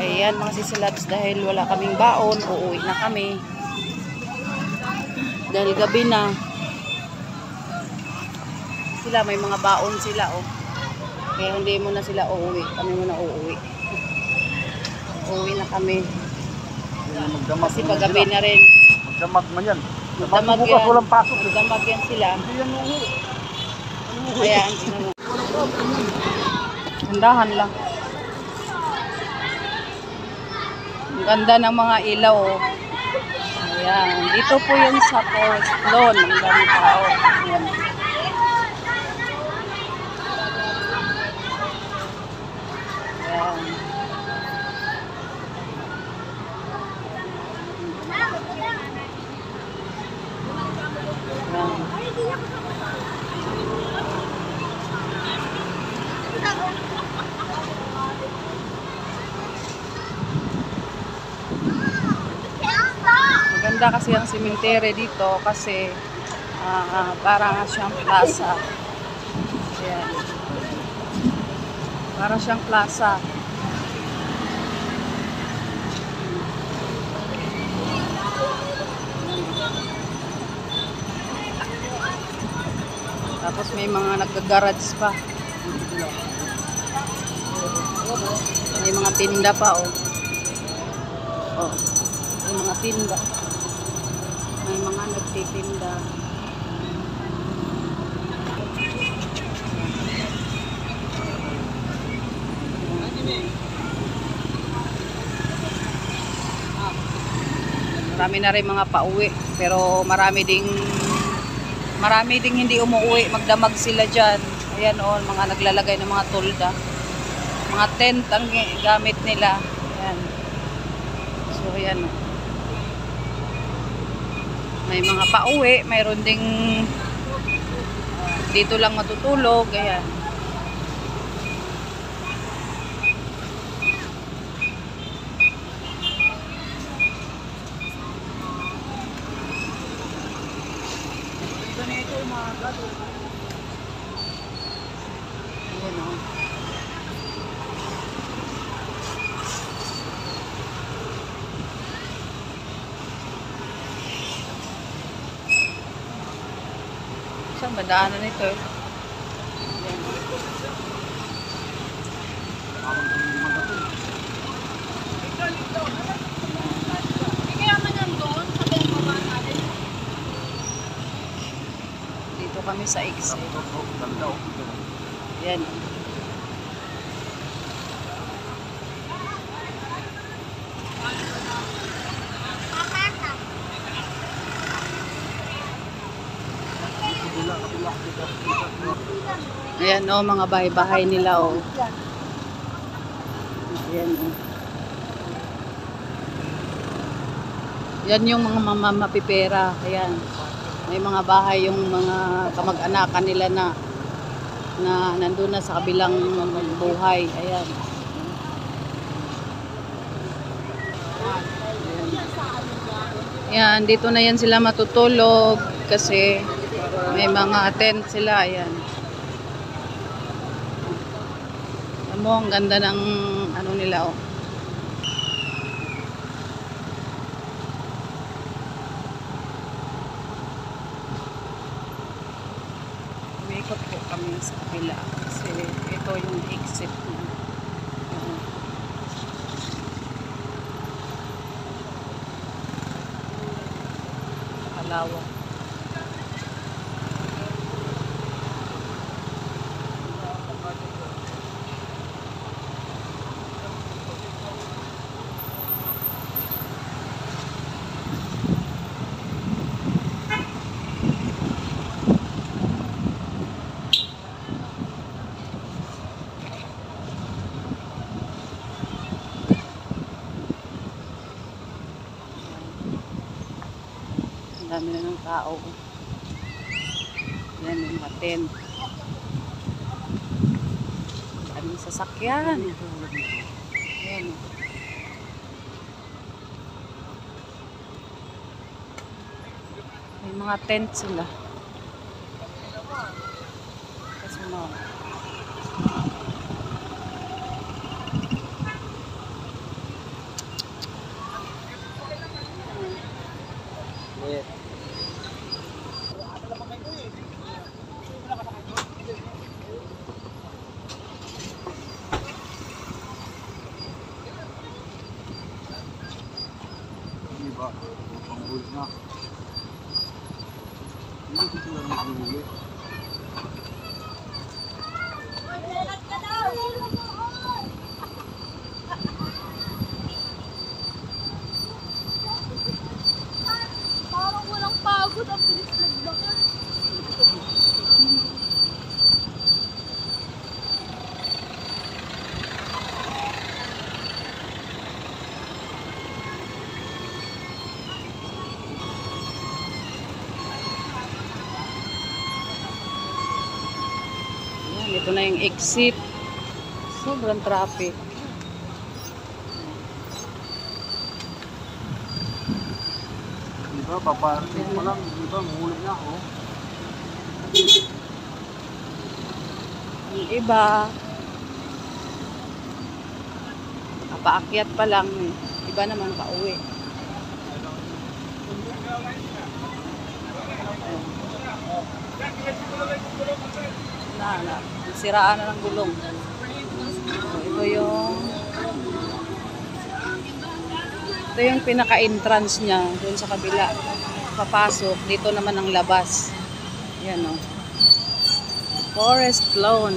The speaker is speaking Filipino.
Ayan mga sisilabs, dahil wala kaming baon, uuwi na kami. Dahil gabi na. Sila may mga baon sila oh. Kaya hindi muna sila uuwi. Kami muna uuwi. Uuwi na kami. Kasi paggabi na rin. Magdamag man yan. Magdamag bukas yan. walang pasok. Magdamag yan sila. Hindi yan uuwi. Ayan. Handahan lang. Ang ganda ng mga ilaw oh. Ayan. Dito po yun sa Forest Lawn. Ang dami tao. Ayan. Ayan. Maganda kasi ang cemetery dito kasi parang siyang plaza. Ayan. Parang siyang plaza. Tapos may mga nagga-garage pa. May mga tinda pa oh. Oh, may mga tinda. May mga nagtitinda. Marami na rin mga pauwi, pero marami ding hindi umuwi. Magdamag sila dyan. Ayan o, mga naglalagay ng mga tolda. Mga tent ang gamit nila. Ayan. So, ayan o. May mga pauwi. Mayroon ding dito lang matutulog. Ayan. Ayan o. Saan ba daanan nito? Ayan o. Dito kami sa exit. Ayan o. Ayan o, mga bahay-bahay nila o. Ayan o. Yan yung mga mamapipera. Ayan. May mga bahay yung mga kamag-anakan nila na nandun na sa kabilang buhay. Ayan. Ayan, dito na yan sila matutulog kasi may mga tent sila. Ayan. Alam mo, ang ganda ng ano nila oh. Umikot po kami sa kabila kasi ito yung exit na. Kalawang. Ang dami na ng tao. Yan yung mga tent. Daming sasakyan. Yan. May mga tent sila. Kasi Diba? Panghuli na. Hindi ko sila naghuli. Parang walang pagod. Ang bilis naglakad. Ayan, ito na yung exit. Sobrang traffic. Diba? Paparating mo lang. Diba? Mahuli na ako. Yung iba, kapaakyat pa lang. Iba naman pauwi. Siraan na ng gulong. So, ito yung pinaka-entrance niya doon sa kabila. Papasok, dito naman ang labas. Yan o. Forest Lawn.